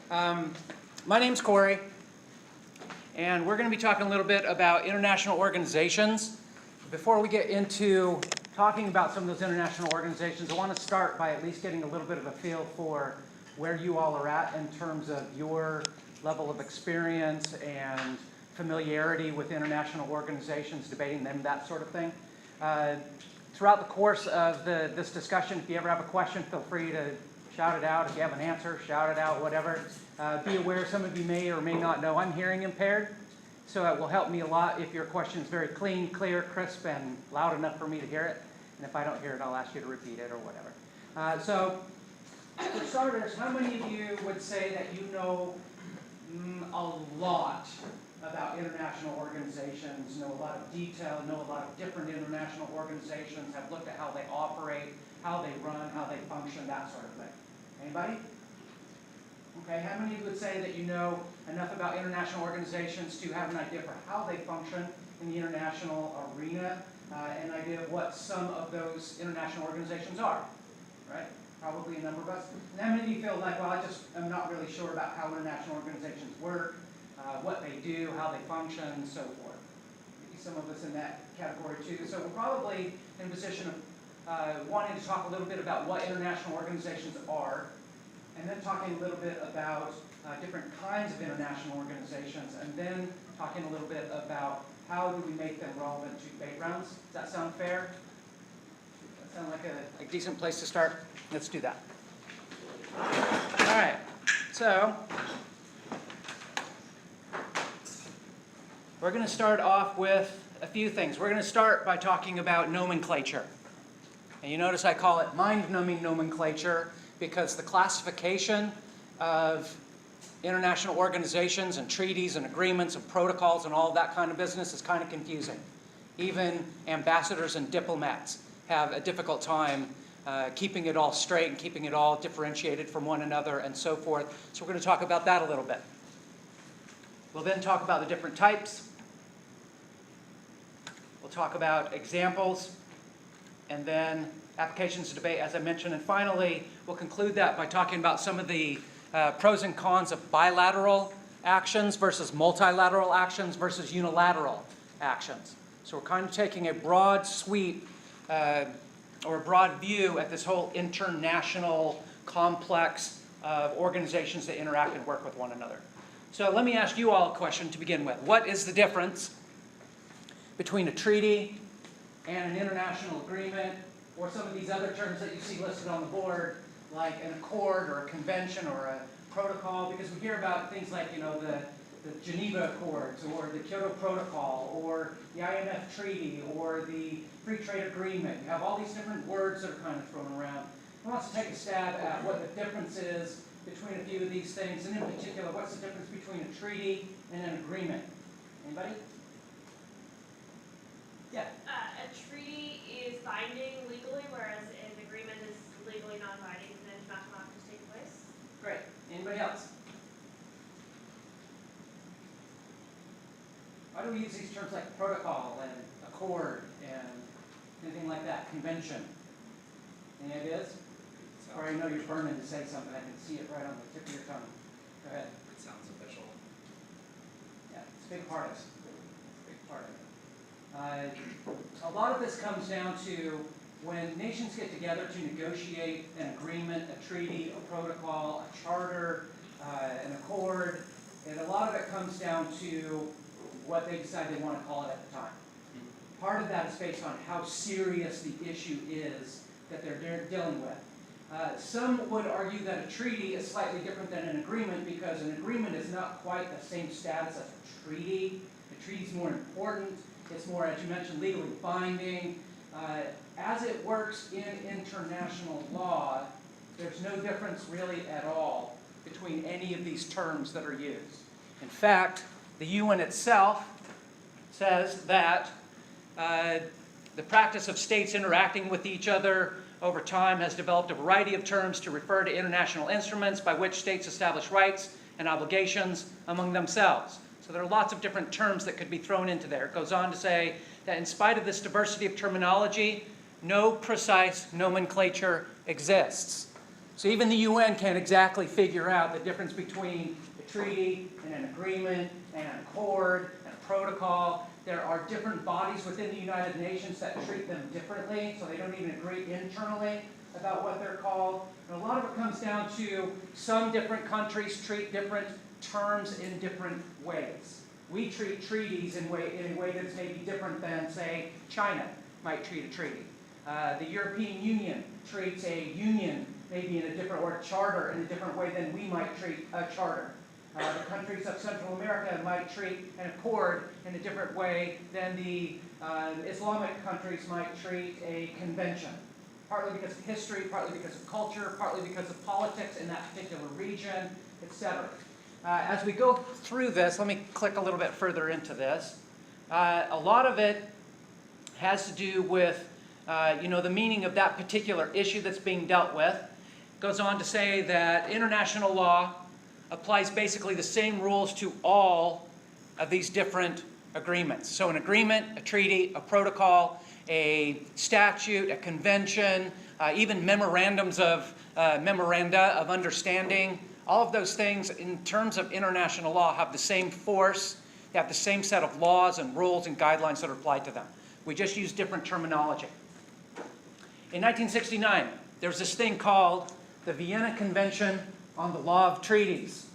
My name's Korry, and we're going to be talking a little bit about international organizations. Before we get into talking about some of those international organizations, I want to start by at least getting a little bit of a feel for where you all are at in terms of your level of experience and familiarity with international organizations, debating them, that sort of thing. Throughout the course of this discussion, if you ever have a question, feel free to shout it out. If you have an answer, shout it out, whatever. Be aware, some of you may or may not know I'm hearing impaired, so it will help me a lot if your question is very clean, clear, crisp, and loud enough for me to hear it. And if I don't hear it, I'll ask you to repeat it or whatever. So, for starters, how many of you would say that you know a lot about international organizations, know a lot of detail, know a lot of different international organizations, have looked at how they operate, how they run, how they function, that sort of thing? Anybody? Okay, how many of you would say that you know enough about international organizations to have an idea for how they function in the international arena, an idea of what some of those international organizations are? Right? Probably a number of us. And how many of you feel like, well, I'm not really sure about how international organizations work, what they do, how they function, and so forth. Maybe some of us in that category too. So we're probably in a position of wanting to talk a little bit about what international organizations are, and then talking a little bit about different kinds of international organizations, and then talking a little bit about how do we make them relevant to debate rounds. Does that sound fair? Does that sound like a decent place to start? Let's do that. All right. So we're going to start off with a few things. We're going to start by talking about nomenclature. And you notice I call it mind-numbing nomenclature because the classification of international organizations and treaties and agreements and protocols and all that kind of business is kind of confusing. Even ambassadors and diplomats have a difficult time keeping it all straight and keeping it all differentiated from one another and so forth. So we're going to talk about that a little bit. We'll then talk about the different types. We'll talk about examples, and then applications to debate, as I mentioned. And finally, we'll conclude that by talking about some of the pros and cons of bilateral actions versus multilateral actions versus unilateral actions. So we're kind of taking a broad sweep or a broad view at this whole international complex of organizations that interact and work with one another. So let me ask you all a question to begin with. What is the difference between a treaty and an international agreement, or some of these other terms that you see listed on the board, like an accord or a convention or a protocol? Because we hear about things like, the Geneva Accords or the Kyoto Protocol or the IMF Treaty or the Free Trade Agreement. You have all these different words that are kind of thrown around. Who wants to take a stab at what the difference is between a few of these things, and in particular, what's the difference between a treaty and an agreement? Anybody? Yeah. A treaty is binding legally, whereas an agreement is legally non-binding and then not allowed to take place. Great. Anybody else? Why do we use these terms like protocol and accord and anything like that? Convention. Any ideas? Or I know you're burning to say something. I can see it right on the tip of your tongue. Go ahead. It sounds official. Yeah, it's a big part of it. It's a big part of it. A lot of this comes down to when nations get together to negotiate an agreement, a treaty, a protocol, a charter, an accord, and a lot of it comes down to what they decide they want to call it at the time. Part of that is based on how serious the issue is that they're dealing with. Some would argue that a treaty is slightly different than an agreement because an agreement is not quite the same status as a treaty. A treaty is more important. It's more, as you mentioned, legally binding. As it works in international law, there's no difference really at all between any of these terms that are used. In fact, the UN itself says that the practice of states interacting with each other over time has developed a variety of terms to refer to international instruments by which states establish rights and obligations among themselves. So there are lots of different terms that could be thrown into there. It goes on to say that in spite of this diversity of terminology, no precise nomenclature exists. So even the UN can't exactly figure out the difference between a treaty and an agreement and an accord and a protocol. There are different bodies within the United Nations that treat them differently, so they don't even agree internally about what they're called. And a lot of it comes down to some different countries treat different terms in different ways. We treat treaties in a way that's maybe different than, say, China might treat a treaty. The European Union treats a union maybe in a different, or a charter in a different way than we might treat a charter. The countries of Central America might treat an accord in a different way than the Islamic countries might treat a convention. Partly because of history, partly because of culture, partly because of politics in that particular region, etc. As we go through this, let me click a little bit further into this. A lot of it has to do with the meaning of that particular issue that's being dealt with. It goes on to say that international law applies basically the same rules to all of these different agreements. So an agreement, a treaty, a protocol, a statute, a convention, even memoranda of understanding, all of those things in terms of international law have the same force, they have the same set of laws and rules and guidelines that are applied to them. We just use different terminology. In 1969, there was this thing called the Vienna Convention on the Law of Treaties.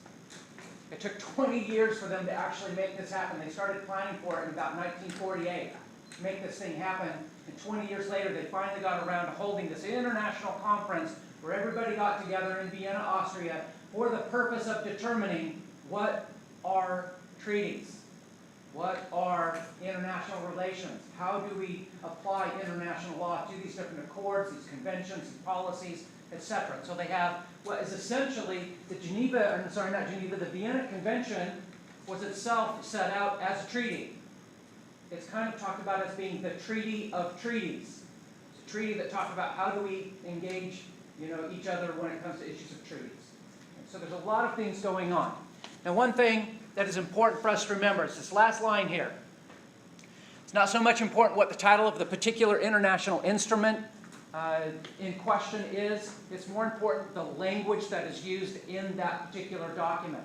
It took 20 years for them to actually make this happen. They started planning for it in about 1948 to make this thing happen. And 20 years later, they finally got around to holding this international conference where everybody got together in Vienna, Austria, for the purpose of determining what are treaties, what are international relations, how do we apply international law to these different accords, these conventions, these policies, etc. So they have what is essentially the the Vienna Convention was itself set out as a treaty. It's kind of talked about as being the Treaty of Treaties. It's a treaty that talked about how do we engage each other when it comes to issues of treaties. So there's a lot of things going on. And one thing that is important for us to remember is this last line here. It's not so much important what the title of the particular international instrument in question is. It's more important the language that is used in that particular document.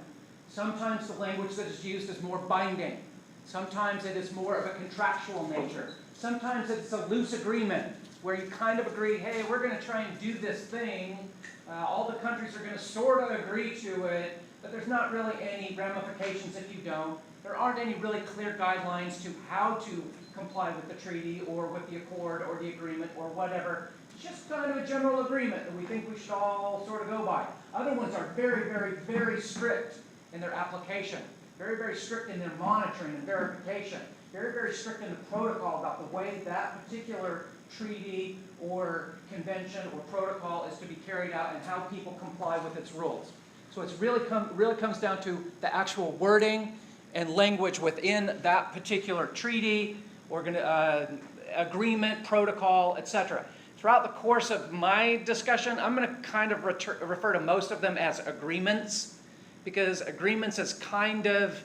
Sometimes the language that is used is more binding. Sometimes it is more of a contractual nature. Sometimes it's a loose agreement where you kind of agree, hey, we're going to try and do this thing. All the countries are going to sort of agree to it, but there's not really any ramifications if you don't. There aren't any really clear guidelines to how to comply with the treaty or with the accord or the agreement or whatever. It's just kind of a general agreement that we think we should all sort of go by. Other ones are very, very, very strict in their application. Very, very strict in their monitoring and verification. Very, very strict in the protocol about the way that particular treaty or convention or protocol is to be carried out and how people comply with its rules. So it's really comes down to the actual wording and language within that particular treaty, agreement, protocol, etc. Throughout the course of my discussion, I'm going to kind of refer to most of them as agreements, because agreements is kind of,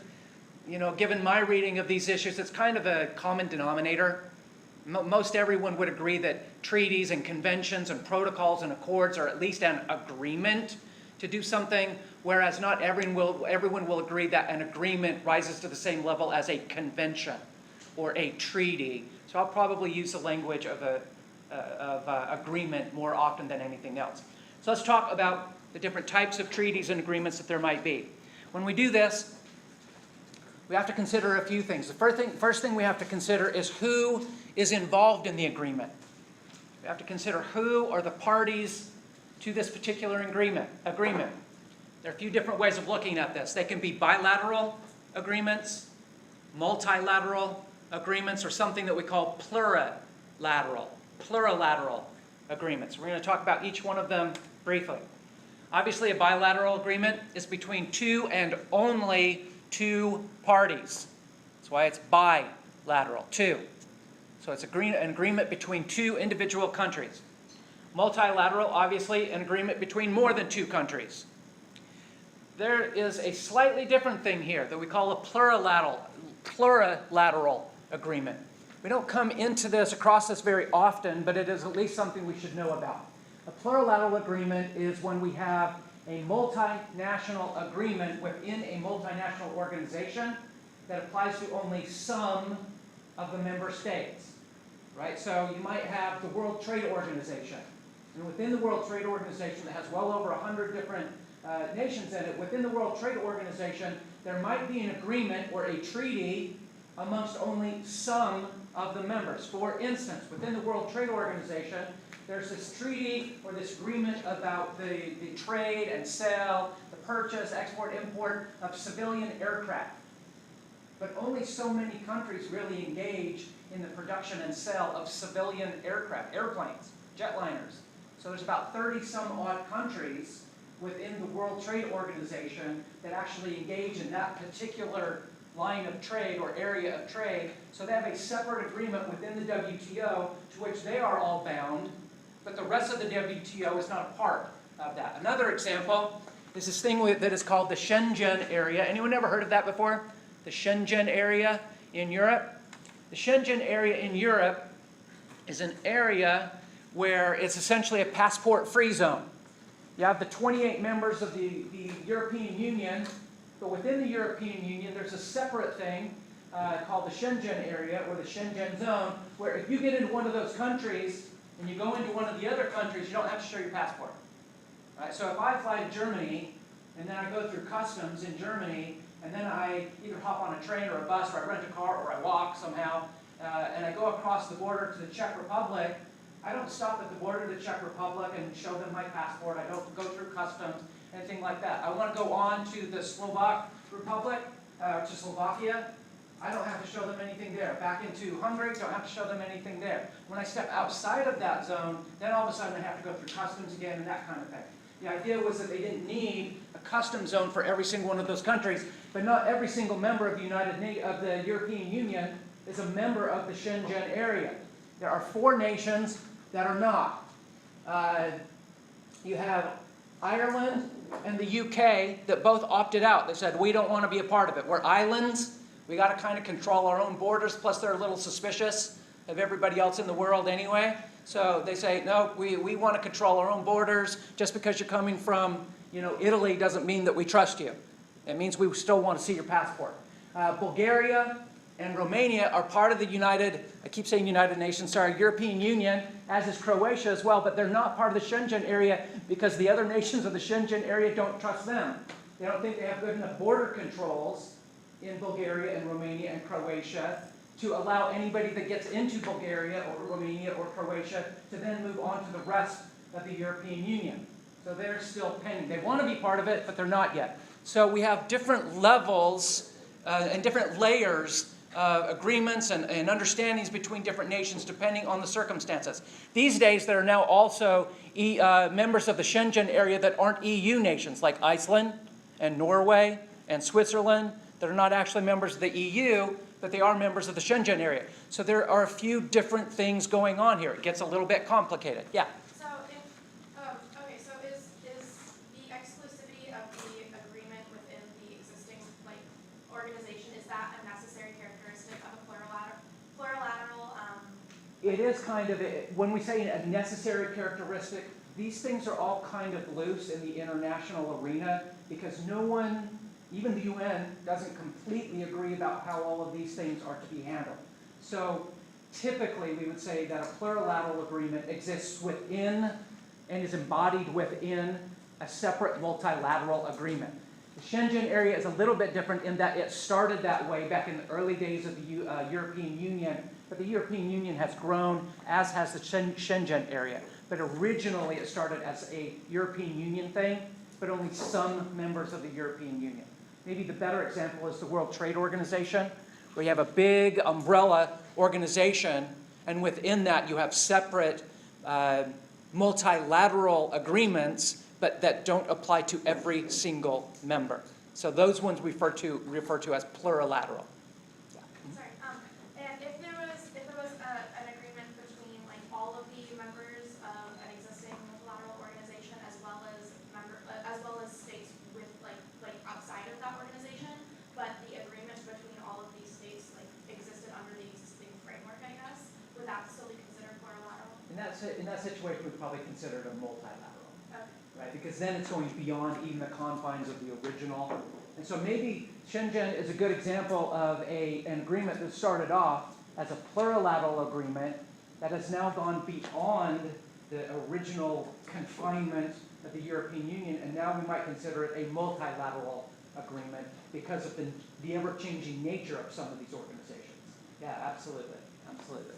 given my reading of these issues, it's kind of a common denominator. Most everyone would agree that treaties and conventions and protocols and accords are at least an agreement to do something, whereas not everyone will agree that an agreement rises to the same level as a convention or a treaty. So I'll probably use the language of agreement more often than anything else. So let's talk about the different types of treaties and agreements that there might be. When we do this, we have to consider a few things. The first thing we have to consider is who is involved in the agreement. We have to consider who are the parties to this particular agreement. There are a few different ways of looking at this. They can be bilateral agreements, multilateral agreements, or something that we call plurilateral agreements. We're going to talk about each one of them briefly. Obviously, a bilateral agreement is between two and only two parties. That's why it's bilateral, two. So it's an agreement between two individual countries. Multilateral, obviously, an agreement between more than two countries. There is a slightly different thing here that we call a plurilateral agreement. We don't come into this, across this very often, but it is at least something we should know about. A plurilateral agreement is when we have a multinational agreement within a multinational organization that applies to only some of the member states, right? So you might have the World Trade Organization. And within the World Trade Organization that has well over 100 different nations in it, within the World Trade Organization, there might be an agreement or a treaty amongst only some of the members. For instance, within the World Trade Organization, there's this treaty or this agreement about the trade and sale, the purchase, export, import of civilian aircraft. But only so many countries really engage in the production and sale of civilian aircraft, airplanes, jetliners. So there's about 30-some odd countries within the World Trade Organization that actually engage in that particular line of trade or area of trade. So they have a separate agreement within the WTO to which they are all bound, but the rest of the WTO is not a part of that. Another example is this thing that is called the Schengen Area. Anyone ever heard of that before? The Schengen Area in Europe? The Schengen Area in Europe is an area where it's essentially a passport-free zone. You have the 28 members of the European Union, but within the European Union there's a separate thing called the Schengen Area or the Schengen Zone, where if you get into one of those countries and you go into one of the other countries, you don't have to show your passport. Right? So if I fly to Germany and then I go through customs in Germany, and then I either hop on a train or a bus, or I rent a car, or I walk somehow, and I go across the border to the Czech Republic, I don't stop at the border of the Czech Republic and show them my passport. I don't go through customs, anything like that. I want to go on to the Slovak Republic, to Slovakia. I don't have to show them anything there. Back into Hungary, don't have to show them anything there. When I step outside of that zone, then all of a sudden I have to go through customs again and that kind of thing. The idea was that they didn't need a customs zone for every single one of those countries, but not every single member of the European Union is a member of the Schengen Area. There are 4 nations that are not. You have Ireland and the UK that both opted out. They said, we don't want to be a part of it. We're islands. We got to kind of control our own borders, plus they're a little suspicious of everybody else in the world anyway. So they say, no, we want to control our own borders. Just because you're coming from Italy doesn't mean that we trust you. It means we still want to see your passport. Bulgaria and Romania are part of the United Nations, European Union, as is Croatia as well, but they're not part of the Schengen area because the other nations of the Schengen area don't trust them. They don't think they have good enough border controls in Bulgaria and Romania and Croatia to allow anybody that gets into Bulgaria or Romania or Croatia to then move on to the rest of the European Union. So they're still pending. They want to be part of it, but they're not yet. So we have different levels and different layers agreements and understandings between different nations depending on the circumstances. These days there are now also members of the Schengen area that aren't EU nations, like Iceland and Norway and Switzerland, that are not actually members of the EU, but they are members of the Schengen area. So there are a few different things going on here. It gets a little bit complicated. Yeah? So so is the exclusivity of the agreement within the existing organization, is that a necessary characteristic of a plurilateral? It is kind of, when we say a necessary characteristic, these things are all kind of loose in the international arena because no one, even the UN, doesn't completely agree about how all of these things are to be handled. So typically we would say that a plurilateral agreement exists within and is embodied within a separate multilateral agreement. The Schengen area is a little bit different in that it started that way back in the early days of the European Union, but the European Union has grown, as has the Schengen area. But originally it started as a European Union thing, but only some members of the European Union. Maybe the better example is the World Trade Organization, where you have a big umbrella organization, and within that you have separate multilateral agreements, but that don't apply to every single member. So those ones we refer to as plurilateral. Sorry, and if there was an agreement between all of the members of an existing multilateral organization as well as states with outside of that organization, but the agreement between all of these states existed under the existing framework, I guess, would that still be considered plurilateral? In that situation, we'd probably consider it a multilateral. Okay. Right, because then it's going beyond even the confines of the original. And so maybe Schengen is a good example of an agreement that started off as a plurilateral agreement that has now gone beyond the original confinement of the European Union, and now we might consider it a multilateral agreement because of the ever-changing nature of some of these organizations. Yeah, absolutely, absolutely.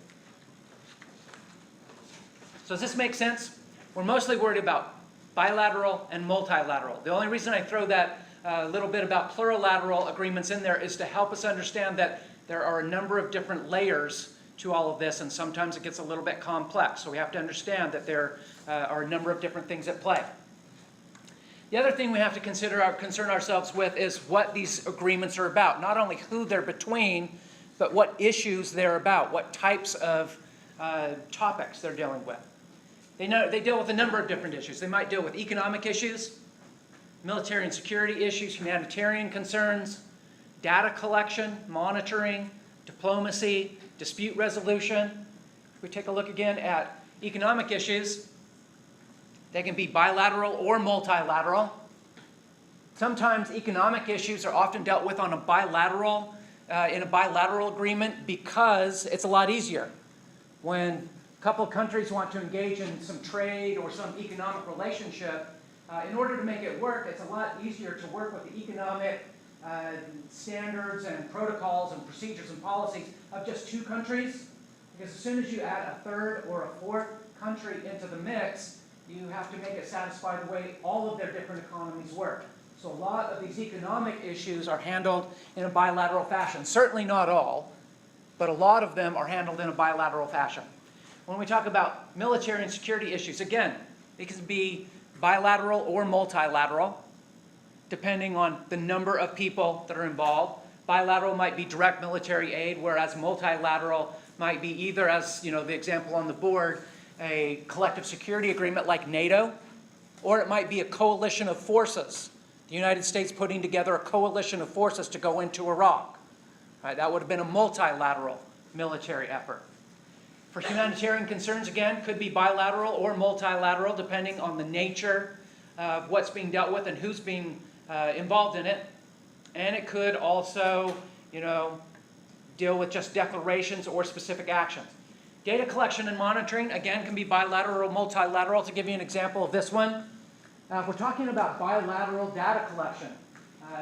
So does this make sense? We're mostly worried about bilateral and multilateral. The only reason I throw that little bit about plurilateral agreements in there is to help us understand that there are a number of different layers to all of this, and sometimes it gets a little bit complex. So we have to understand that there are a number of different things at play. The other thing we have to concern ourselves with is what these agreements are about. Not only who they're between, but what issues they're about, what types of topics they're dealing with. They deal with a number of different issues. They might deal with economic issues, military and security issues, humanitarian concerns, data collection, monitoring, diplomacy, dispute resolution. If we take a look again at economic issues, they can be bilateral or multilateral. Sometimes economic issues are often dealt with on a bilateral, in a bilateral agreement because it's a lot easier. When a couple of countries want to engage in some trade or some economic relationship, in order to make it work, it's a lot easier to work with the economic standards and protocols and procedures and policies of just two countries. Because as soon as you add a third or a fourth country into the mix, you have to make it satisfy the way all of their different economies work. So a lot of these economic issues are handled in a bilateral fashion. Certainly not all, but a lot of them are handled in a bilateral fashion. When we talk about military and security issues, again, it can be bilateral or multilateral, depending on the number of people that are involved. Bilateral might be direct military aid, whereas multilateral might be either, as you know, the example on the board, a collective security agreement like NATO, or it might be a coalition of forces. The United States putting together a coalition of forces to go into Iraq. Right, that would have been a multilateral military effort. For humanitarian concerns, again, could be bilateral or multilateral, depending on the nature of what's being dealt with and who's being involved in it. And it could also, you know, deal with just declarations or specific actions. Data collection and monitoring, again, can be bilateral or multilateral. To give you an example of this one, if we're talking about bilateral data collection,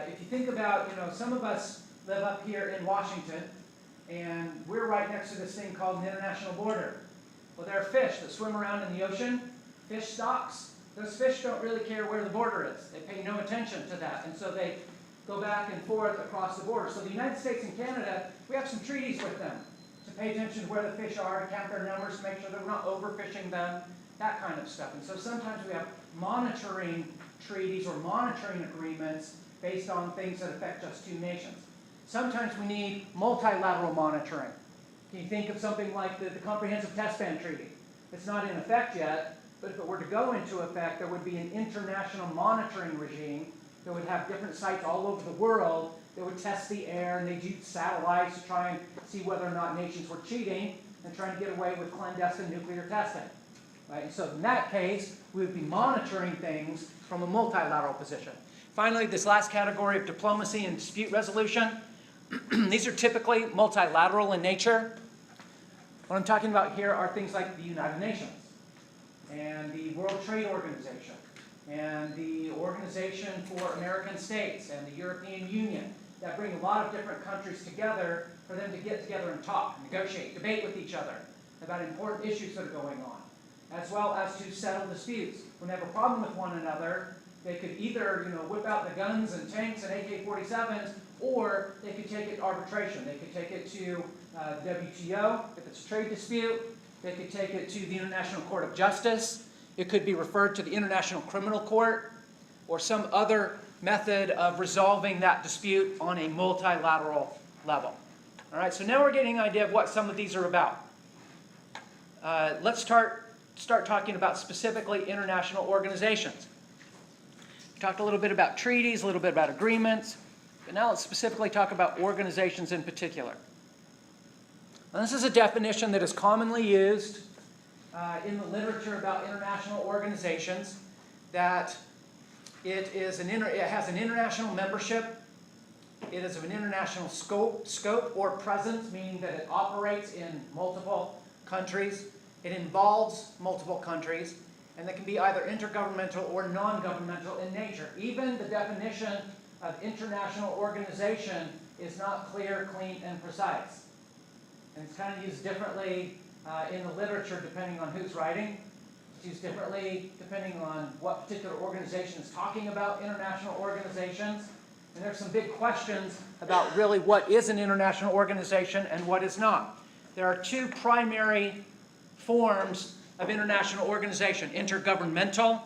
if you think about, you know, some of us live up here in Washington, and we're right next to this thing called an international border. Well, there are fish that swim around in the ocean, fish stocks. Those fish don't really care where the border is. They pay no attention to that, and so they go back and forth across the border. So the United States and Canada, we have some treaties with them to pay attention to where the fish are, to count their numbers, to make sure that we're not overfishing them, that kind of stuff. And so sometimes we have monitoring treaties or monitoring agreements based on things that affect just two nations. Sometimes we need multilateral monitoring. Can you think of something like the Comprehensive Test Ban Treaty? It's not in effect yet, but if it were to go into effect, there would be an international monitoring regime that would have different sites all over the world that would test the air, and they'd use satellites to try and see whether or not nations were cheating and trying to get away with clandestine nuclear testing. Right? And so in that case, we would be monitoring things from a multilateral position. Finally, this last category of diplomacy and dispute resolution. These are typically multilateral in nature. What I'm talking about here are things like the United Nations and the World Trade Organization and the Organization for American States and the European Union that bring a lot of different countries together for them to get together and talk, negotiate, debate with each other about important issues that are going on, as well as to settle disputes. When they have a problem with one another, they could either, you know, whip out the guns and tanks and AK-47s, or they could take it to arbitration. They could take it to WTO if it's a trade dispute. They could take it to the International Court of Justice. It could be referred to the International Criminal Court or some other method of resolving that dispute on a multilateral level. All right, so now we're getting an idea of what some of these are about. Let's start talking about specifically international organizations. We talked a little bit about treaties, a little bit about agreements, but now let's specifically talk about organizations in particular. Now, this is a definition that is commonly used in the literature about international organizations that it has an international membership, it is of an international scope or presence, meaning that it operates in multiple countries, it involves multiple countries, and that can be either intergovernmental or non-governmental in nature. Even the definition of international organization is not clear, clean, and precise. And it's kind of used differently in the literature depending on who's writing. It's used differently depending on what particular organization is talking about international organizations. And there's some big questions about really what is an international organization and what is not. There are two primary forms of international organization: intergovernmental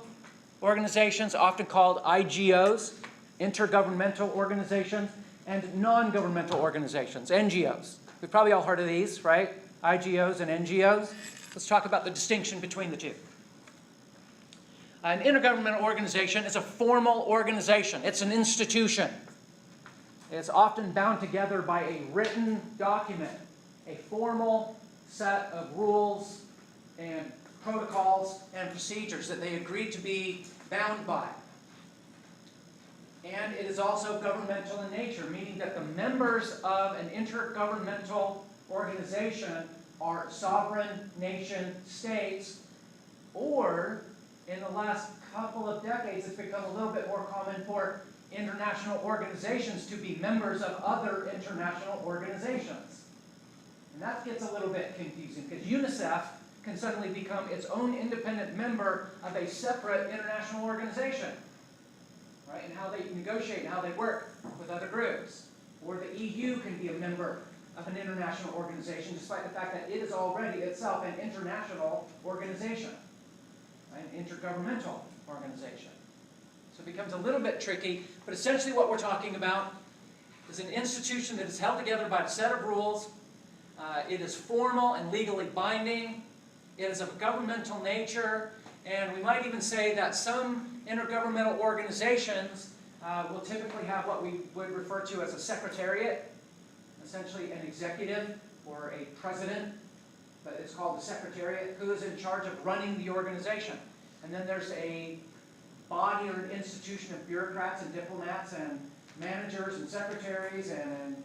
organizations, often called IGOs, intergovernmental organizations, and non-governmental organizations, NGOs. We've probably all heard of these, right? IGOs and NGOs. Let's talk about the distinction between the two. An intergovernmental organization is a formal organization. It's an institution. It's often bound together by a written document, a formal set of rules and protocols and procedures that they agreed to be bound by. And it is also governmental in nature, meaning that the members of an intergovernmental organization are sovereign nation states, or in the last couple of decades it's become a little bit more common for international organizations to be members of other international organizations. And that gets a little bit confusing because UNICEF can suddenly become its own independent member of a separate international organization, right? And how they negotiate and how they work with other groups. Or the EU can be a member of an international organization despite the fact that it is already itself an international organization, right? An intergovernmental organization. So it becomes a little bit tricky, but essentially what we're talking about is an institution that is held together by a set of rules. It is formal and legally binding. It is of a governmental nature, and we might even say that some intergovernmental organizations will typically have what we would refer to as a secretariat, essentially an executive or a president, but it's called the secretariat, who is in charge of running the organization. And then there's a body or an institution of bureaucrats and diplomats and managers and secretaries and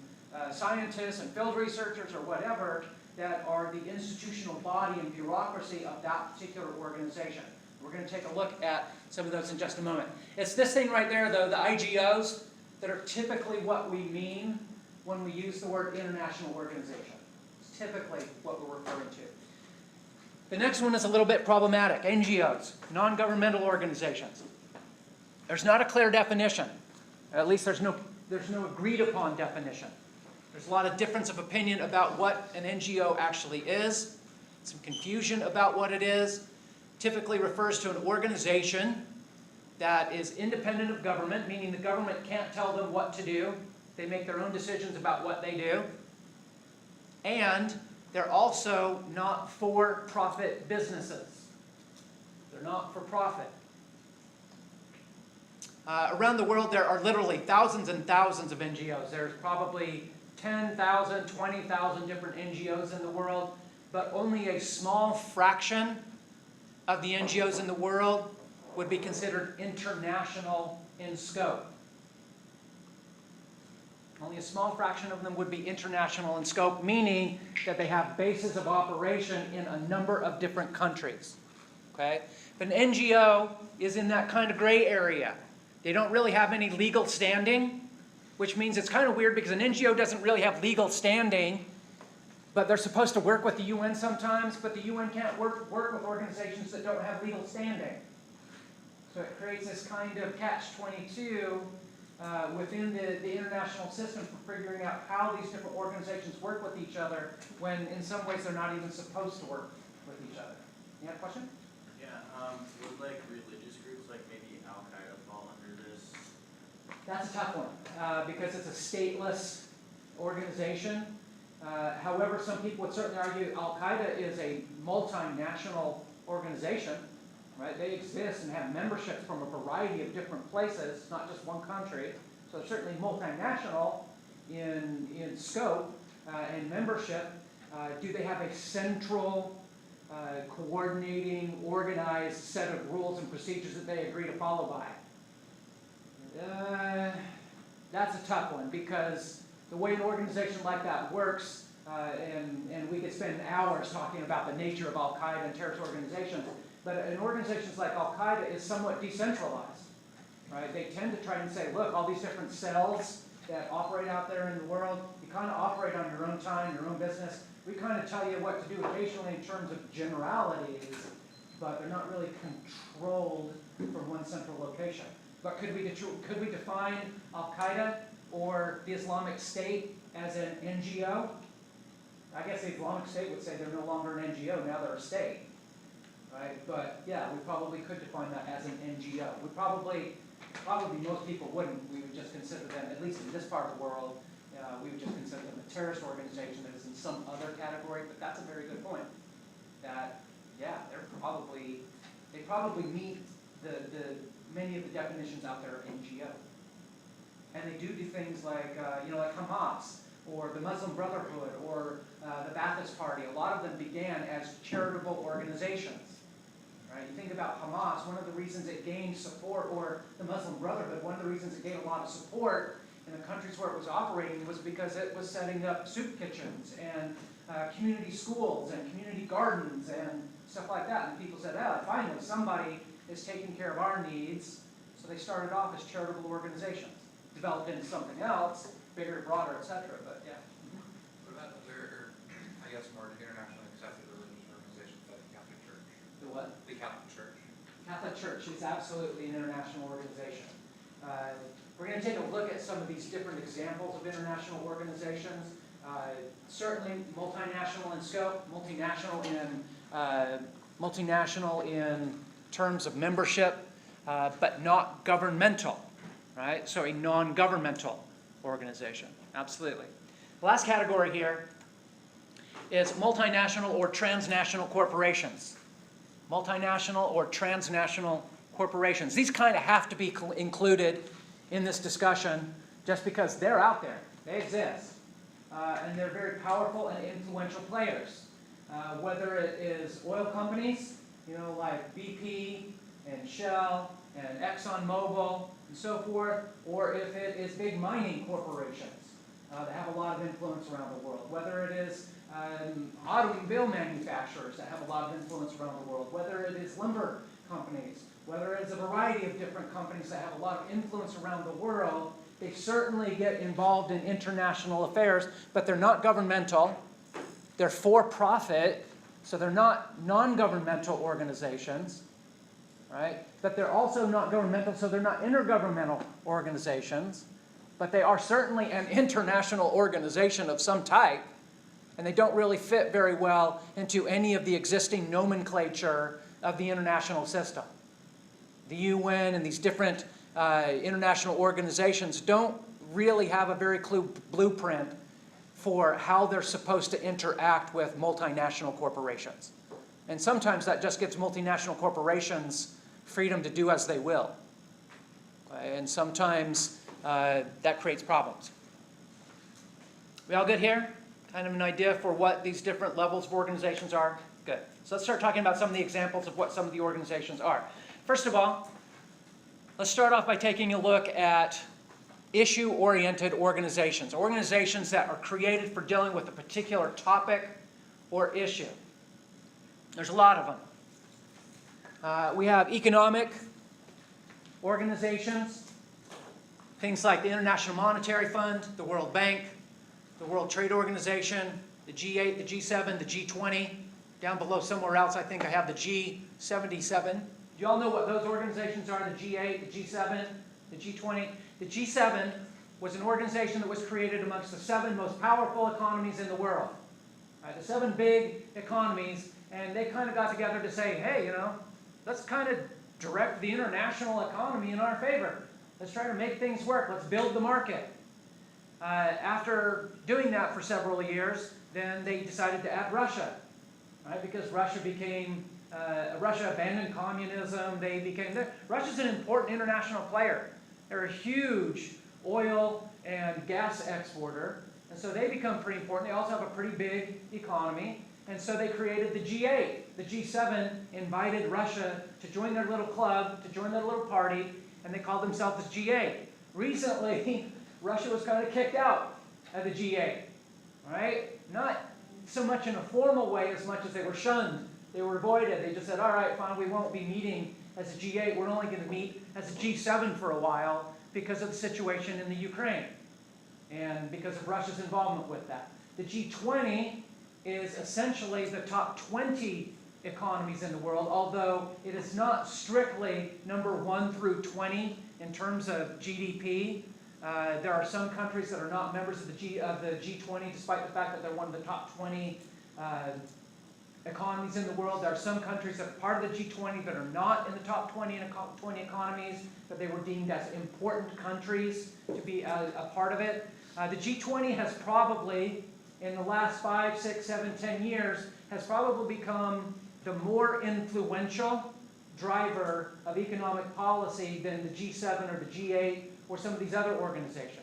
scientists and field researchers or whatever that are the institutional body and bureaucracy of that particular organization. We're going to take a look at some of those in just a moment. It's this thing right there, though, the IGOs, that are typically what we mean when we use the word international organization. It's typically what we're referring to. The next one is a little bit problematic. NGOs, non-governmental organizations. There's not a clear definition. At least there's no agreed upon definition. There's a lot of difference of opinion about what an NGO actually is. Some confusion about what it is. Typically refers to an organization that is independent of government, meaning the government can't tell them what to do. They make their own decisions about what they do. And they're also not for-profit businesses. They're not for profit. Around the world, there are literally thousands and thousands of NGOs. There's probably 10,000, 20,000 different NGOs in the world, but only a small fraction of the NGOs in the world would be considered international in scope. Only a small fraction of them would be international in scope, meaning that they have bases of operation in a number of different countries. Okay? But an NGO is in that kind of gray area. They don't really have any legal standing, which means it's kind of weird because an NGO doesn't really have legal standing, but they're supposed to work with the UN sometimes, but the UN can't work with organizations that don't have legal standing. So it creates this kind of catch-22 within the international system for figuring out how these different organizations work with each other when in some ways they're not even supposed to work with each other. You have a question? Yeah, would like religious groups like maybe Al-Qaeda fall under this? That's a tough one because it's a stateless organization. However, some people would certainly argue Al-Qaeda is a multinational organization. Right? They exist and have memberships from a variety of different places, not just one country. So they're certainly multinational in scope and membership. Do they have a central coordinating, organized set of rules and procedures that they agree to follow by. That's a tough one, because the way an organization like that works, and we could spend hours talking about the nature of Al-Qaeda and terrorist organizations, but an organization like Al-Qaeda is somewhat decentralized, right? They tend to try and say, look, all these different cells that operate out there in the world, you kind of operate on your own time, your own business. We kind of tell you what to do occasionally in terms of generalities, but they're not really controlled from one central location. But could we define Al-Qaeda or the Islamic State as an NGO? I guess the Islamic State would say they're no longer an NGO, now they're a state. Right? But yeah, we probably could define that as an NGO. We probably most people wouldn't. We would just consider them, at least in this part of the world, we would just consider them a terrorist organization that is in some other category. But that's a very good point. That yeah, they probably meet the many of the definitions out there of NGO. And they do things like like Hamas or the Muslim Brotherhood or the Ba'athist Party. A lot of them began as charitable organizations. Right? You think about Hamas, one of the reasons it gained support, or the Muslim Brotherhood, one of the reasons it gained a lot of support in the countries where it was operating was because it was setting up soup kitchens and community schools and community gardens and stuff like that. And people said, oh, finally somebody is taking care of our needs. So they started off as charitable organizations, developed into something else, bigger, broader, etc. But yeah. What about other, I guess, more internationally accepted religious organizations like the Catholic Church? The what? The Catholic Church. Catholic Church is absolutely an international organization. We're going to take a look at some of these different examples of international organizations. Certainly multinational in scope, multinational in terms of membership, but not governmental, right? So a non-governmental organization, absolutely. The last category here is multinational or transnational corporations. Multinational or transnational corporations. These kind of have to be included in this discussion just because they're out there. They exist. And they're very powerful and influential players. Whether it is oil companies, like BP and Shell and ExxonMobil and so forth, or if it is big mining corporations that have a lot of influence around the world. Whether it is automobile manufacturers that have a lot of influence around the world. Whether it is lumber companies. Whether it's a variety of different companies that have a lot of influence around the world. They certainly get involved in international affairs, but they're not governmental. They're for-profit, so they're not non-governmental organizations, right? But they're also not governmental, so they're not intergovernmental organizations. But they are certainly an international organization of some type, and they don't really fit very well into any of the existing nomenclature of the international system. The UN and these different international organizations don't really have a very clear blueprint for how they're supposed to interact with multinational corporations. And sometimes that just gives multinational corporations freedom to do as they will. And sometimes that creates problems. We all good here? Kind of an idea for what these different levels of organizations are? Good. So let's start talking about some of the examples of what some of the organizations are. First of all, let's start off by taking a look at issue-oriented organizations. Organizations that are created for dealing with a particular topic or issue. There's a lot of them. We have economic organizations, things like the International Monetary Fund, the World Bank, the World Trade Organization, the G8, the G7, the G20. Down below somewhere else, I think I have the G77. Do you all know what those organizations are? The G8, the G7, the G20. The G7 was an organization that was created amongst the 7 most powerful economies in the world. Right, the 7 big economies, and they kind of got together to say, hey, let's kind of direct the international economy in our favor. Let's try to make things work. Let's build the market. After doing that for several years, then they decided to add Russia, right? Because Russia abandoned communism. Russia's an important international player. They're a huge oil and gas exporter, and so they become pretty important. They also have a pretty big economy, And so they created the G8. The G7 invited Russia to join their little club, to join their little party, and they called themselves the G8. Recently, Russia was kind of kicked out of the G8, right? Not so much in a formal way as much as they were shunned. They were avoided. They just said, all right, fine, we won't be meeting as a G8. We're only going to meet as a G7 for a while because of the situation in the Ukraine and because of Russia's involvement with that. The G20 is essentially the top 20 economies in the world, although it is not strictly number 1 through 20 in terms of GDP. There are some countries that are not members of the G20, despite the fact that they're one of the top 20 economies in the world. There are some countries that are part of the G20 that are not in the top 20 economies, but they were deemed as important countries to be a part of it. The G20 has probably, in the last 5, 6, 7, 10 years, has probably become the more influential driver of economic policy than the G7 or the G8 or some of these other organizations.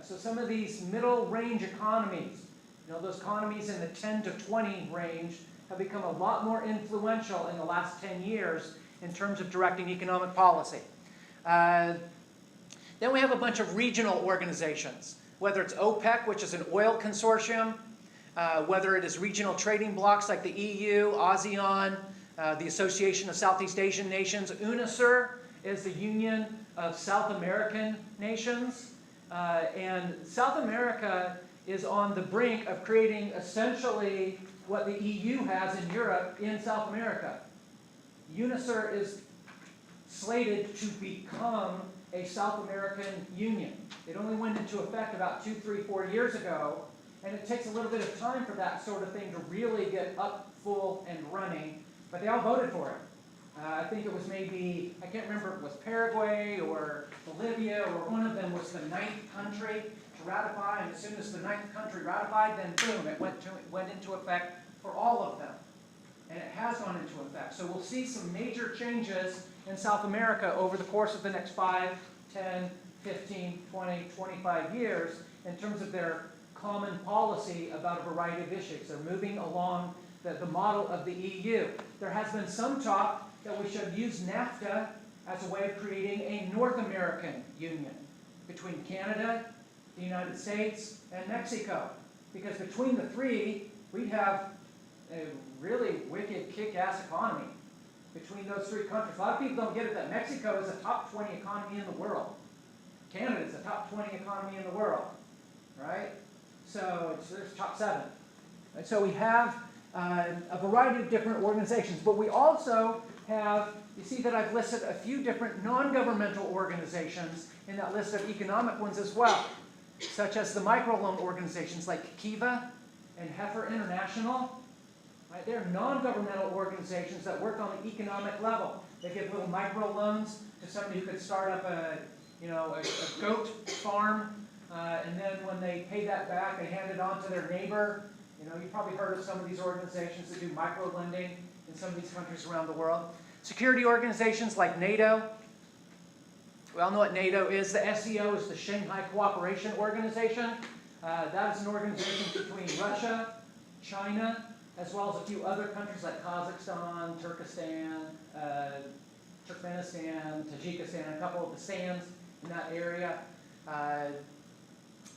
So some of these middle range economies, those economies in the 10 to 20 range, have become a lot more influential in the last 10 years in terms of directing economic policy. Then we have a bunch of regional organizations, whether it's OPEC, which is an oil consortium, whether it is regional trading blocs like the EU, ASEAN, the Association of Southeast Asian Nations. UNICER is the Union of South American Nations. And South America is on the brink of creating essentially what the EU has in Europe in South America. UNICER is slated to become a South American union. It only went into effect about 2, 3, 4 years ago, and it takes a little bit of time for that sort of thing to really get up, full, and running, but they all voted for it. I think it was maybe, I can't remember if it was Paraguay or Bolivia, or one of them was the 9th country to ratify, and as soon as the 9th country ratified, then boom, it went into effect for all of them. And it has gone into effect. So we'll see some major changes in South America over the course of the next 5, 10, 15, 20, 25 years in terms of their common policy about a variety of issues. They're moving along the model of the EU. There has been some talk that we should use NAFTA as a way of creating a North American union between Canada, the United States, and Mexico. Because between the three, we have a really wicked, kick-ass economy between those 3 countries. A lot of people don't get it that Mexico is a top 20 economy in the world. Canada is a top 20 economy in the world, right? So there's top 7. And so we have a variety of different organizations, but we also have, you see that I've listed a few different non-governmental organizations in that list of economic ones as well, such as the microloan organizations like Kiva and Heifer International. Right? They're non-governmental organizations that work on the economic level. They give little microloans to somebody who could start up a goat farm, and then when they pay that back, they hand it on to their neighbor. You've probably heard of some of these organizations that do micro-lending in some of these countries around the world. Security organizations like NATO. We all know what NATO is. The SEO is the Shanghai Cooperation Organization. That is an organization between Russia, China, as well as a few other countries like Kazakhstan, Turkestan, Turkmenistan, Tajikistan, a couple of the stands in that area.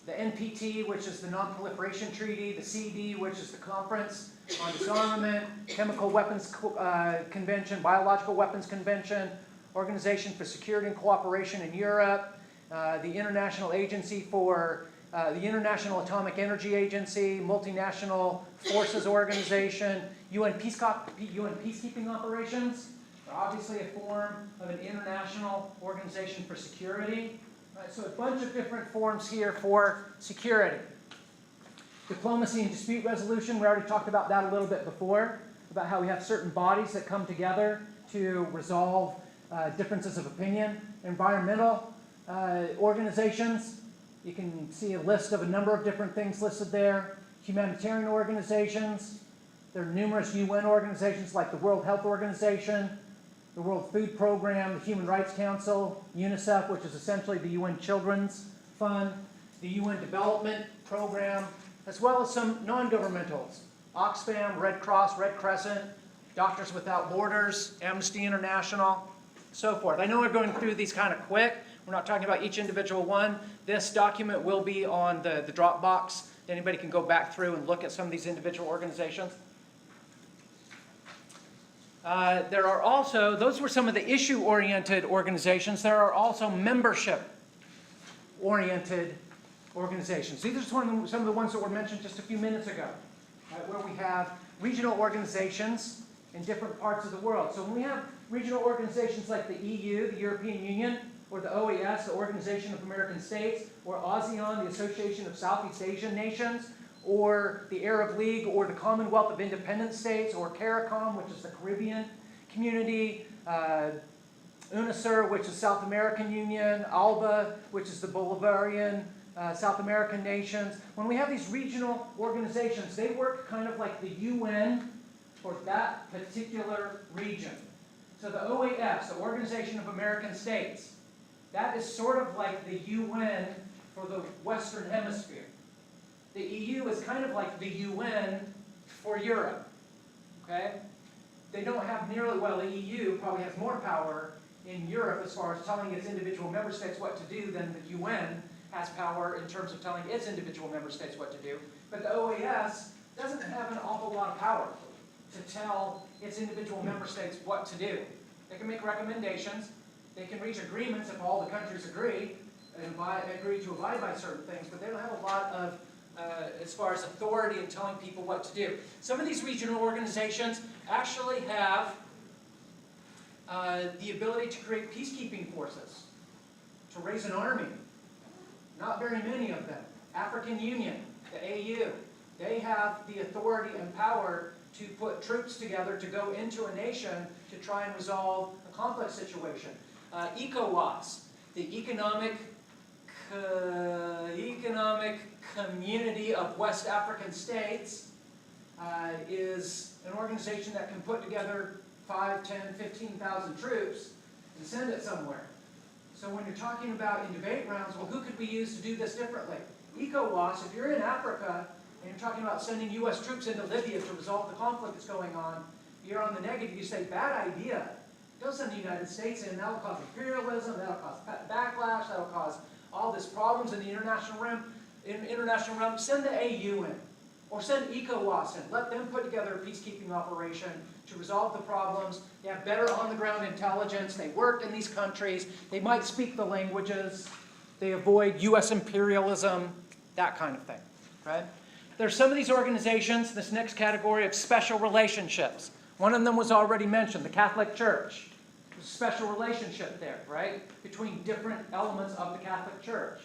The NPT, which is the Non-Proliferation Treaty, the CD, which is the Conference on Disarmament, Chemical Weapons Convention, Biological Weapons Convention, Organization for Security and Cooperation in Europe, the International Agency for the International Atomic Energy Agency, Multinational Forces Organization, UN peacekeeping operations are obviously a form of an international organization for security. Right, so a bunch of different forms here for security. Diplomacy and dispute resolution, we already talked about that a little bit before, about how we have certain bodies that come together to resolve differences of opinion. Environmental organizations, you can see a list of a number of different things listed there. Humanitarian organizations, there are numerous UN organizations like the World Health Organization, the World Food Program, the Human Rights Council, UNICEF, which is essentially the UN Children's Fund, the UN Development Program, as well as some non-governmentals Oxfam, Red Cross, Red Crescent, Doctors Without Borders, Amnesty International, so forth. I know we're going through these kind of quick. We're not talking about each individual one. This document will be on the Dropbox. Anybody can go back through and look at some of these individual organizations. There are also, those were some of the issue-oriented organizations. There are also membership-oriented organizations. These are some of the ones that were mentioned just a few minutes ago, right, where we have regional organizations in different parts of the world. So when we have regional organizations like the EU, the European Union, or the OAS, the Organization of American States, or ASEAN, the Association of Southeast Asian Nations, or the Arab League, or the Commonwealth of Independent States, or CARICOM, which is the Caribbean Community, UNICER, which is South American Union, ALBA, which is the Bulgarian, South American nations. When we have these regional organizations, they work kind of like the UN for that particular region. So the OAS, the Organization of American States, that is sort of like the UN for the Western Hemisphere. The EU is kind of like the UN for Europe, okay? They don't have nearly, well, the EU probably has more power in Europe as far as telling its individual member states what to do than the UN has power in terms of telling its individual member states what to do. But the OAS doesn't have an awful lot of power to tell its individual member states what to do. They can make recommendations. They can reach agreements if all the countries agree and agree to abide by certain things, but they don't have a lot of, as far as authority in telling people what to do. Some of these regional organizations actually have the ability to create peacekeeping forces, to raise an army. Not very many of them. African Union, the AU, they have the authority and power to put troops together to go into a nation to try and resolve a complex situation. Ecowas, the Economic Community of West African States, is an organization that can put together 5, 10, 15,000 troops and send it somewhere. So when you're talking about in debate rounds, well, who could we use to do this differently? ECOWAS, if you're in Africa and you're talking about sending U.S. troops into Libya to resolve the conflict that's going on, you're on the negative. You say, bad idea. Don't send the United States in. That will cause imperialism. That will cause backlash. That will cause all these problems in the international realm. Send the AU in. Or send ECOWAS in. Let them put together a peacekeeping operation to resolve the problems. They have better on-the-ground intelligence. They work in these countries. They might speak the languages. They avoid U.S. imperialism, that kind of thing. Right? There's some of these organizations, this next category of special relationships. One of them was already mentioned, the Catholic Church. There's a special relationship there, right, between different elements of the Catholic Church.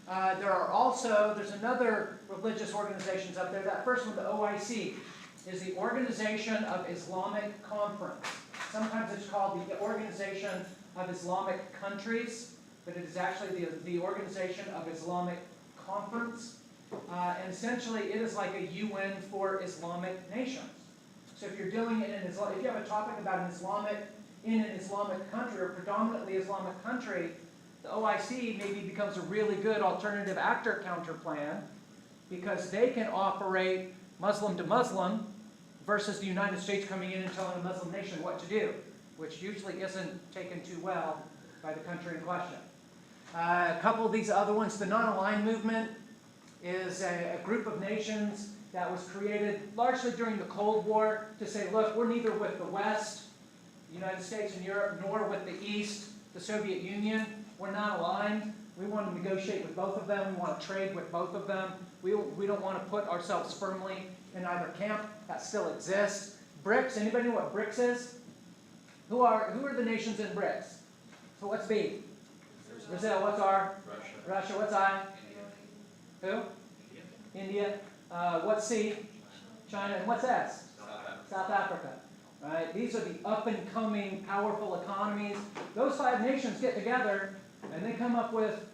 There's another religious organizations up there. That first one, the OIC, is the Organization of Islamic Conference. Sometimes it's called the Organization of Islamic Countries, but it is actually the Organization of Islamic Conference. And essentially, it is like a UN for Islamic nations. So if you're dealing in if you have a topic about an Islamic country or predominantly Islamic country, the OIC maybe becomes a really good alternative actor-counter plan because they can operate Muslim to Muslim versus the United States coming in and telling a Muslim nation what to do, which usually isn't taken too well by the country in question. A couple of these other ones, the non-aligned movement is a group of nations that was created largely during the Cold War to say, look, we're neither with the West, the United States and Europe, nor with the East, the Soviet Union. We're not aligned. We want to negotiate with both of them. We want to trade with both of them. We don't want to put ourselves firmly in either camp. That still exists. BRICS, anybody know what BRICS is? Who are the nations in BRICS? So what's B? Brazil, what's R? Russia, what's I? Who? India. What's C? China. And what's S? South Africa. Right? These are the up-and-coming, powerful economies. Those 5 nations get together and they come up with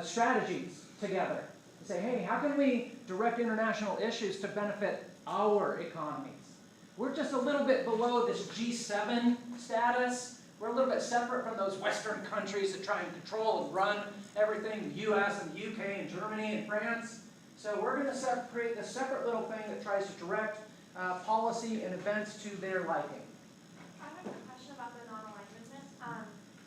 strategies together to say, hey, how can we direct international issues to benefit our economies? We're just a little bit below this G7 status. We're a little bit separate from those Western countries that try and control and run everything, the US and the UK and Germany and France. So we're going to create this separate little thing that tries to direct policy and events to their liking. I have a question about the non-alignment.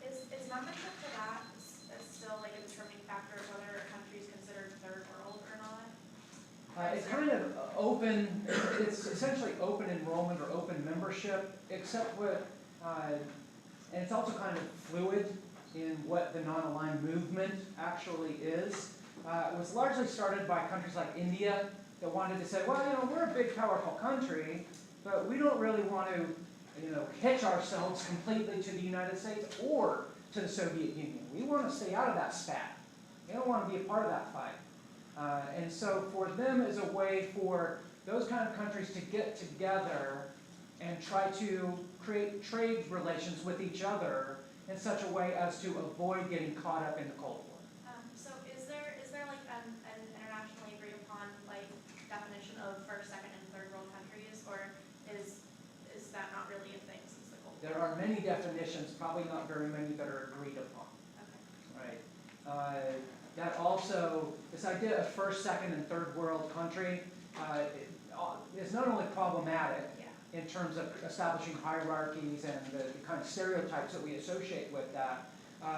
Is membership to that is still like a determining factor of whether a country is considered third world or not? It's kind of open, it's essentially open enrollment or open membership, except what, and it's also kind of fluid in what the non-aligned movement actually is. It was largely started by countries like India that wanted to say, well, you know, we're a big, powerful country, but we don't really want to, you know, hitch ourselves completely to the United States or to the Soviet Union. We want to stay out of that spat. We don't want to be a part of that fight. And so for them is a way for those kind of countries to get together and try to create trade relations with each other in such a way as to avoid getting caught up in the Cold War. So is there like an internationally agreed upon like definition of first, second, and third world countries, or is that not really a thing since the Cold War? There are many definitions, probably not very many that are agreed upon. Okay. Right. That also, this idea of first, second, and third world country is not only problematic in terms of establishing hierarchies and the kind of stereotypes that we associate with that.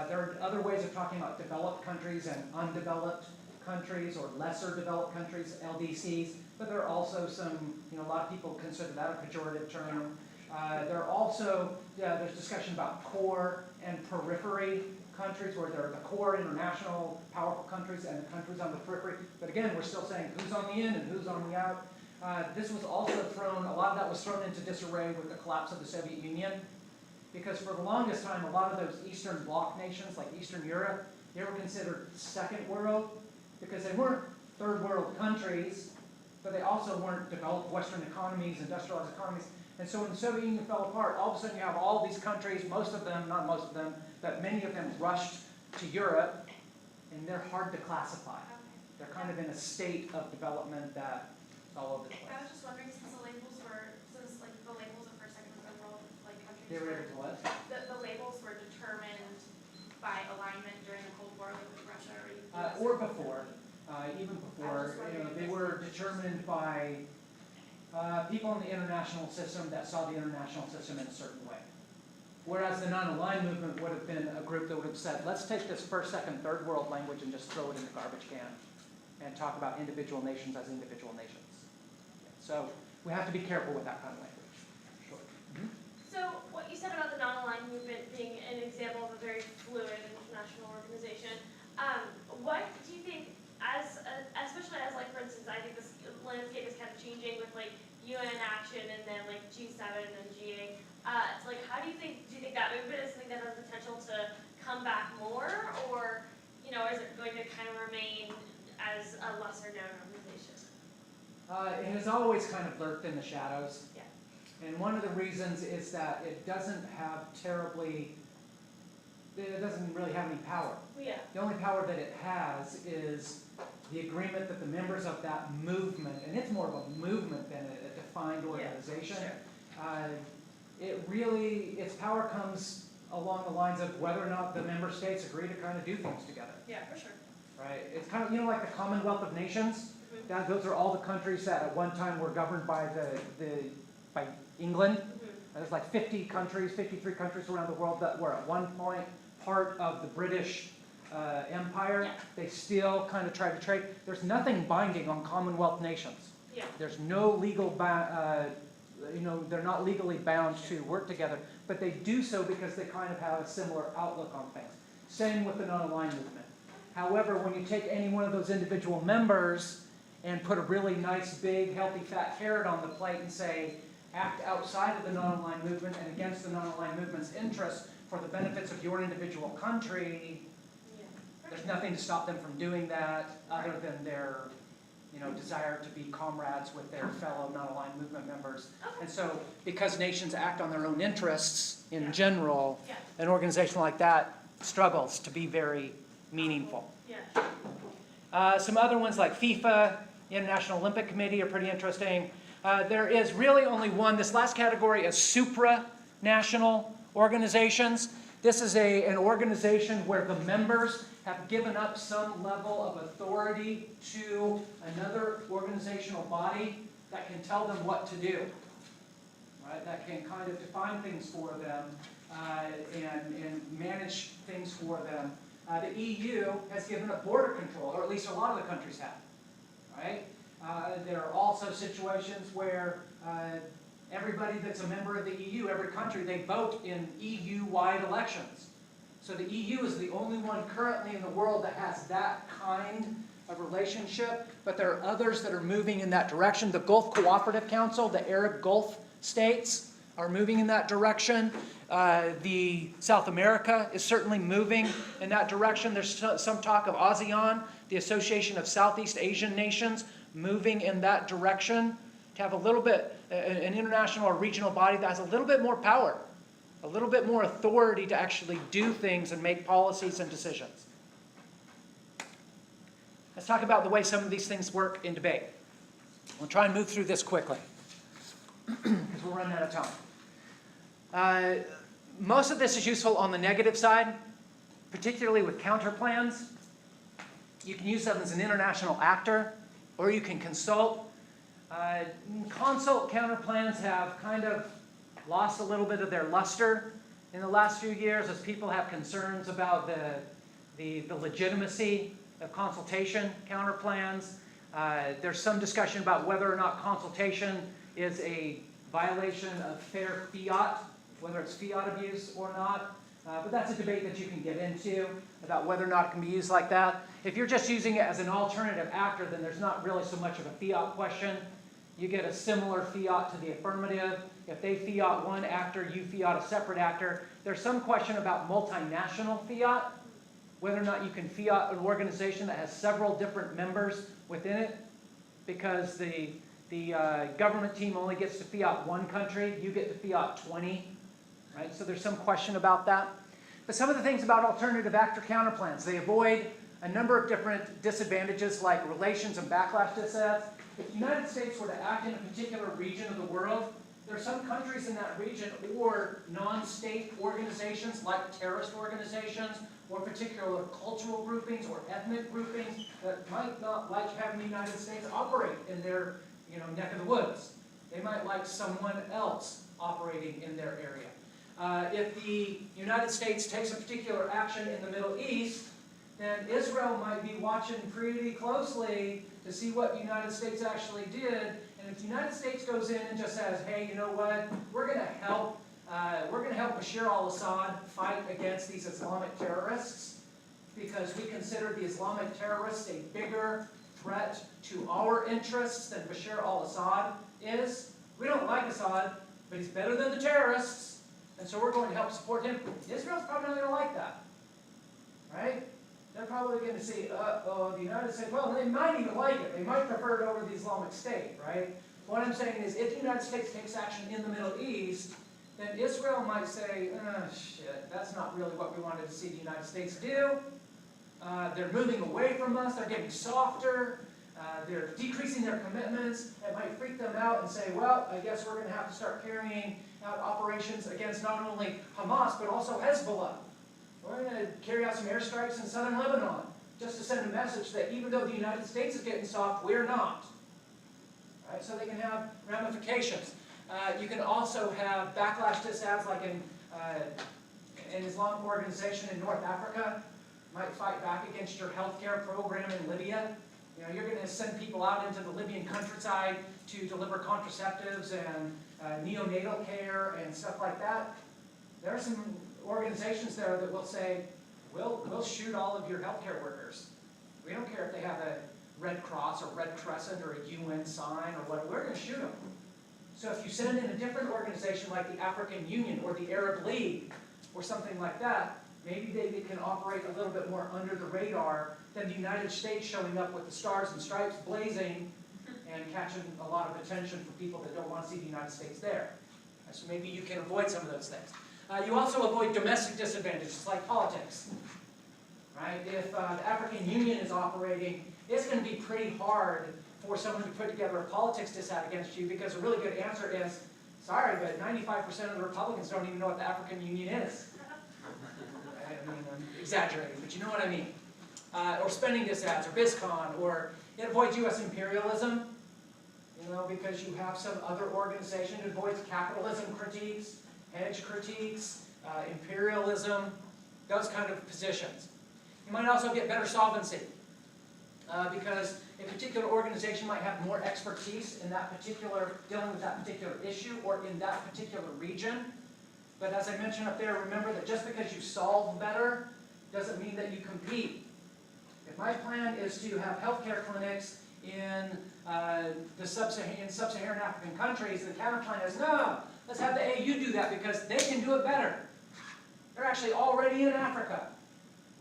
There are other ways of talking about developed countries and undeveloped countries or lesser developed countries, LDCs, but there are also some, you know, a lot of people consider that a pejorative term. There are also, there's discussion about core and periphery countries, where there are the core international powerful countries and the countries on the periphery. But again, we're still saying who's on the in and who's on the out. This was also thrown, a lot of that was thrown into disarray with the collapse of the Soviet Union, because for the longest time, a lot of those Eastern Bloc nations, like Eastern Europe, they were considered second world, because they weren't third world countries, but they also weren't developed Western economies, industrialized economies. And so when the Soviet Union fell apart, all of a sudden you have all these countries, most of them, not most of them, but many of them rushed to Europe, and they're hard to classify. Okay. They're kind of in a state of development that is all over the place. I was just wondering, since the labels of first, second, and third world like countries They were able to what? the labels were determined by alignment during the Cold War, like with Russia or US Or before, even before, you know, they were determined by people in the international system that saw the international system in a certain way. Whereas the non-aligned movement would have been a group that would have said, let's take this first, second, third world language and just throw it in the garbage can and talk about individual nations as individual nations. So we have to be careful with that kind of language. Sure. So what you said about the non-aligned movement being an example of a very fluid international organization, what do you think, especially as like, for instance, I think this landscape is kind of changing with like UN action and then like G7 and G8. It's like, how do you think that movement is something that has potential to come back more, or, you know, is it going to kind of remain as a lesser known organization? It has always kind of lurked in the shadows. Yeah. And one of the reasons is that it doesn't really have any power. Yeah. The only power that it has is the agreement that the members of that movement, and it's more of a movement than a defined organization. Yeah, sure. Its power comes along the lines of whether or not the member states agree to kind of do things together. Yeah, for sure. Right? It's kind of, you know, like the Commonwealth of Nations. Those are all the countries that at one time were governed by by England. There's like 53 countries around the world that were at one point part of the British Empire. Yeah. They still kind of try to trade. There's nothing binding on Commonwealth nations. Yeah. There's no legal, they're not legally bound to work together, but they do so because they kind of have a similar outlook on things. Same with the non-aligned movement. However, when you take any one of those individual members and put a really nice, big, healthy, fat carrot on the plate and say, act outside of the non-aligned movement and against the non-aligned movement's interests for the benefits of your individual country, there's nothing to stop them from doing that other than their, desire to be comrades with their fellow non-aligned movement members. Okay. And so, because nations act on their own interests in general, Yeah. an organization like that struggles to be very meaningful. Yeah. Some other ones like FIFA, the International Olympic Committee are pretty interesting. There is really only one. This last category is supranational organizations. This is an organization where the members have given up some level of authority to another organizational body that can tell them what to do, right? That can kind of define things for them and manage things for them. The EU has given up border control, or at least a lot of the countries have, right? There are also situations where everybody that's a member of the EU, every country, they vote in EU-wide elections. So the EU is the only one currently in the world that has that kind of relationship, but there are others that are moving in that direction. The Gulf Cooperative Council, the Arab Gulf states, are moving in that direction. The South America is certainly moving in that direction. There's some talk of ASEAN, the Association of Southeast Asian Nations, moving in that direction to have a little bit, an international or regional body that has a little bit more power, a little bit more authority to actually do things and make policies and decisions. Let's talk about the way some of these things work in debate. We'll try and move through this quickly because we're running out of time. Most of this is useful on the negative side, particularly with counter plans. You can use them as an international actor, or you can consult. Consult counter plans have kind of lost a little bit of their luster in the last few years as people have concerns about the legitimacy of consultation counter plans. There's some discussion about whether or not consultation is a violation of fair fiat, whether it's fiat abuse or not. But that's a debate that you can get into about whether or not it can be used like that. If you're just using it as an alternative actor, then there's not really so much of a fiat question. You get a similar fiat to the affirmative. If they fiat one actor, you fiat a separate actor. There's some question about multinational fiat, whether or not you can fiat an organization that has several different members within it, because the government team only gets to fiat one country, you get to fiat 20, right? So there's some question about that. But some of the things about alternative actor counter plans, they avoid a number of different disadvantages like relations and backlash disads. If the United States were to act in a particular region of the world, there are some countries in that region or non-state organizations like terrorist organizations or particular cultural groupings or ethnic groupings that might not like having the United States operate in their neck of the woods. They might like someone else operating in their area. If the United States takes a particular action in the Middle East, then Israel might be watching pretty closely to see what the United States actually did. And if the United States goes in and just says, hey, you know what, we're going to help Bashar al-Assad fight against these Islamic terrorists because we consider the Islamic terrorists a bigger threat to our interests than Bashar al-Assad is. We don't like Assad, but he's better than the terrorists, and so we're going to help support him. Israel's probably not going to like that, right? They're probably going to see, the United States, well, they might even like it. They might prefer it over the Islamic State, right? What I'm saying is if the United States takes action in the Middle East, then Israel might say, shit, that's not really what we wanted to see the United States do. They're moving away from us. They're getting softer. They're decreasing their commitments. It might freak them out and say, well, I guess we're going to have to start carrying out operations against not only Hamas, but also Hezbollah. We're going to carry out some airstrikes in southern Lebanon just to send a message that even though the United States is getting soft, we're not. Right? So they can have ramifications. You can also have backlash disads like in an Islamic organization in North Africa might fight back against your healthcare program in Libya. You're going to send people out into the Libyan countryside to deliver contraceptives and neonatal care and stuff like that. There are some organizations there that will say, we'll shoot all of your healthcare workers. We don't care if they have a Red Cross or Red Crescent or a UN sign or whatever. We're going to shoot them. So if you send in a different organization like the African Union or the Arab League or something like that, maybe they can operate a little bit more under the radar than the United States showing up with the stars and stripes blazing and catching a lot of attention for people that don't want to see the United States there. So maybe you can avoid some of those things. You also avoid domestic disadvantages like politics. Right? If the African Union is operating, it's going to be pretty hard for someone to put together a politics dissent against you because a really good answer is, sorry, but 95% of the Republicans don't even know what the African Union is. I mean, I'm exaggerating, but you know what I mean. Or spending disads, or BizCon, or it avoids U.S. imperialism. because you have some other organization that avoids capitalism critiques, hedge critiques, imperialism, those kind of positions. You might also get better solvency because a particular organization might have more expertise in that particular, dealing with that particular issue or in that particular region. But as I mentioned up there, remember that just because you solve better doesn't mean that you compete. If my plan is to have healthcare clinics in sub-Saharan African countries, the counterplan is, no, let's have the AU do that because they can do it better. They're actually already in Africa.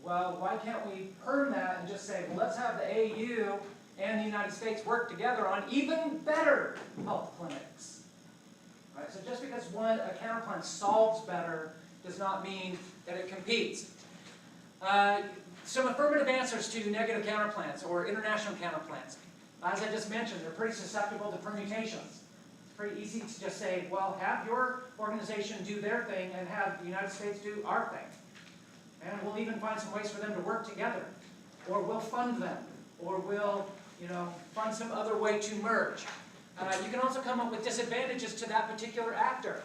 Well, why can't we perm that and just say, well, let's have the AU and the United States work together on even better health clinics? Right? So just because a counterplan solves better does not mean that it competes. Some affirmative answers to negative counterplans or international counterplans. As I just mentioned, they're pretty susceptible to permutations. It's pretty easy to just say, well, have your organization do their thing and have the United States do our thing. And we'll even find some ways for them to work together. Or we'll fund them. Or we'll, find some other way to merge. You can also come up with disadvantages to that particular actor.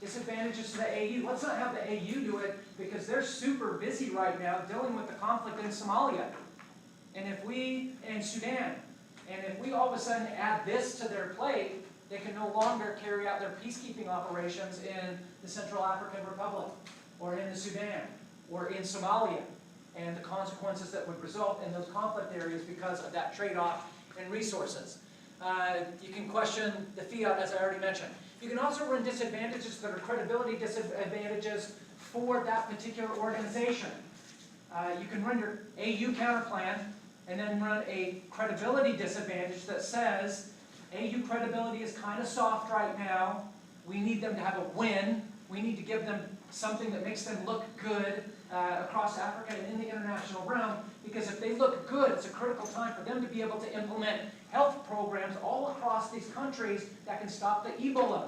Disadvantages to the AU. Let's not have the AU do it because they're super busy right now dealing with the conflict in Somalia. And Sudan. And if we all of a sudden add this to their plate, they can no longer carry out their peacekeeping operations in the Central African Republic, or in the Sudan, or in Somalia, and the consequences that would result in those conflict areas because of that trade-off in resources. You can question the fiat, as I already mentioned. You can also run disadvantages that are credibility disadvantages for that particular organization. You can run your AU counterplan and then run a credibility disadvantage that says AU credibility is kind of soft right now. We need them to have a win. We need to give them something that makes them look good across Africa and in the international realm, because if they look good, it's a critical time for them to be able to implement health programs all across these countries that can stop the Ebola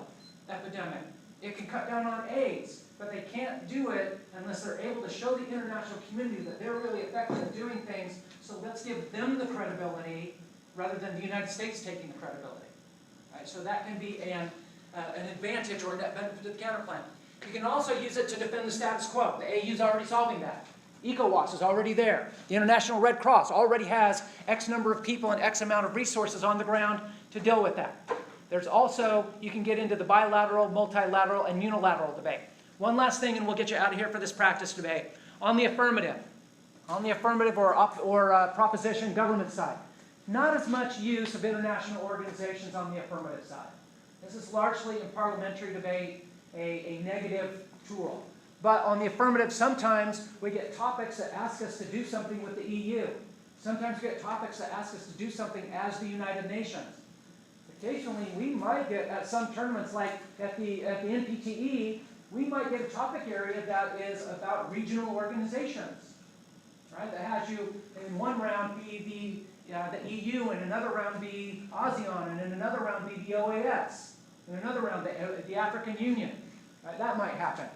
epidemic. It can cut down on AIDS, but they can't do it unless they're able to show the international community that they're really effective at doing things. So let's give them the credibility rather than the United States taking the credibility. Right? So that can be an advantage or a net benefit to the counterplan. You can also use it to defend the status quo. The AU is already solving that. Ecowas is already there. The International Red Cross already has X number of people and X amount of resources on the ground to deal with that. There's also, you can get into the bilateral, multilateral, and unilateral debate. One last thing, and we'll get you out of here for this practice debate. On the affirmative or proposition government side, not as much use of international organizations on the affirmative side. This is largely in parliamentary debate a negative tool. But on the affirmative, sometimes we get topics that ask us to do something with the EU. Sometimes we get topics that ask us to do something as the United Nations. Occasionally, we might get, at some tournaments like at the NPTE, we might get a topic area that is about regional organizations. Right? That has you, in one round, be the EU, and another round be ASEAN, and in another round be the OAS, in another round the African Union. Right? That might happen.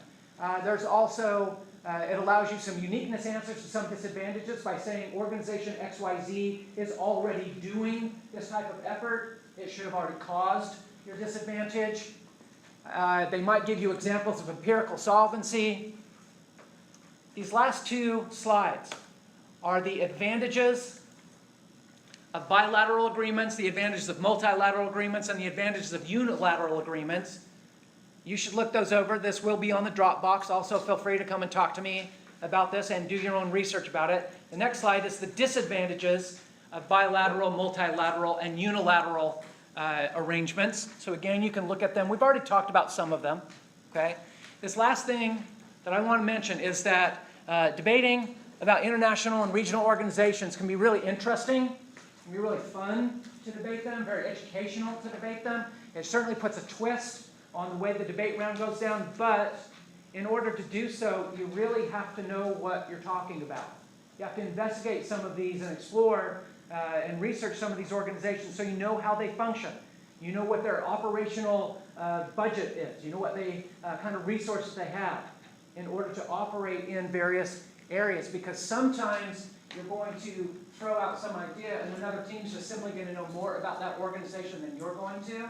There's also, it allows you some uniqueness answers to some disadvantages by saying organization XYZ is already doing this type of effort. It should have already caused your disadvantage. They might give you examples of empirical solvency. These last two slides are the advantages of bilateral agreements, the advantages of multilateral agreements, and the advantages of unilateral agreements. You should look those over. This will be on the Dropbox. Also, feel free to come and talk to me about this and do your own research about it. The next slide is the disadvantages of bilateral, multilateral, and unilateral arrangements. So again, you can look at them. We've already talked about some of them. Okay. This last thing that I want to mention is that debating about international and regional organizations can be really interesting. It can be really fun to debate them, very educational to debate them. It certainly puts a twist on the way the debate round goes down, but in order to do so, you really have to know what you're talking about. You have to investigate some of these and explore and research some of these organizations so you know how they function. You know what their operational budget is. You know what kind of resources they have in order to operate in various areas, because sometimes you're going to throw out some idea and another team's just simply going to know more about that organization than you're going to,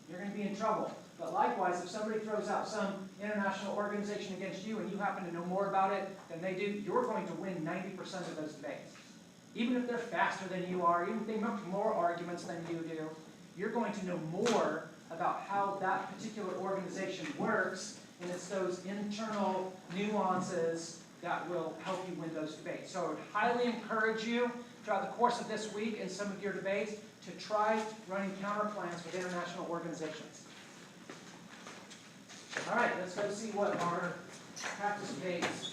you're going to be in trouble. But likewise, if somebody throws out some international organization against you and you happen to know more about it than they do, you're going to win 90% of those debates. Even if they're faster than you are, even if they make more arguments than you do, you're going to know more about how that particular organization works, and it's those internal nuances that will help you win those debates. So I would highly encourage you throughout the course of this week and some of your debates to try running counter plans with international organizations. All right, let's go see what our practice debates